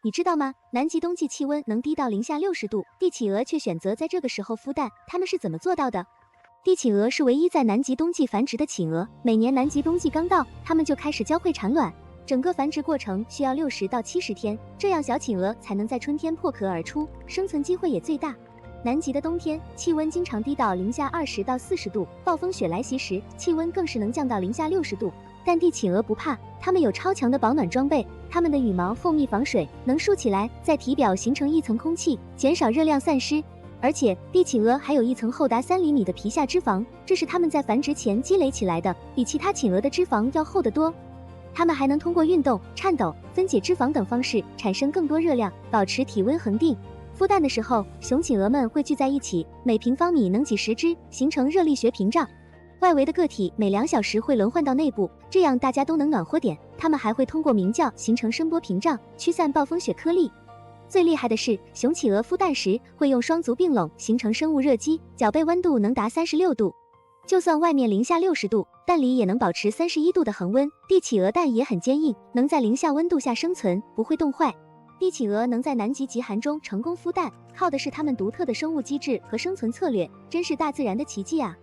你知道吗？南极冬季气温能低到零下60度，帝企鹅却选择在这个时候孵蛋，它们是怎么做到的？帝企鹅是唯一在南极冬季繁殖的企鹅，每年南极冬季刚到，它们就开始交配产卵，整个繁殖过程需要60到70天，这样小企鹅才能在春天破壳而出，生存机会也最大。南极的冬天气温经常低到零下20到40度，暴风雪来袭时，气温更是能降到零下60度。但帝企鹅不怕，它们有超强的保暖装备，它们的羽毛厚密防水，能竖起来，在体表形成一层空气，减少热量散失。而且帝企鹅还有一层厚达3厘米的皮下脂肪，这是它们在繁殖前积累起来的，比其他企鹅的脂肪要厚得多。它们还能通过运动、颤抖、分解脂肪等方式产生更多热量，保持体温恒定。孵蛋的时候，雄企鹅们会聚在一起，每平方米能挤10只，形成热力学屏障。外围的个体每2小时会轮换到内部，这样大家都能暖和点。它们还会通过鸣叫形成声波屏障，驱散暴风雪颗粒。最厉害的是，雄企鹅孵蛋时会用双足并拢，形成生物热机，脚背温度能达36度。就算外面零下60度，蛋里也能保持31度的恒温。帝企鹅蛋也很坚硬，能在零下温度下生存，不会冻坏。帝企鹅能在南极极寒中成功孵蛋，靠的是它们独特的生物机制和生存策略，真是大自然的奇迹啊！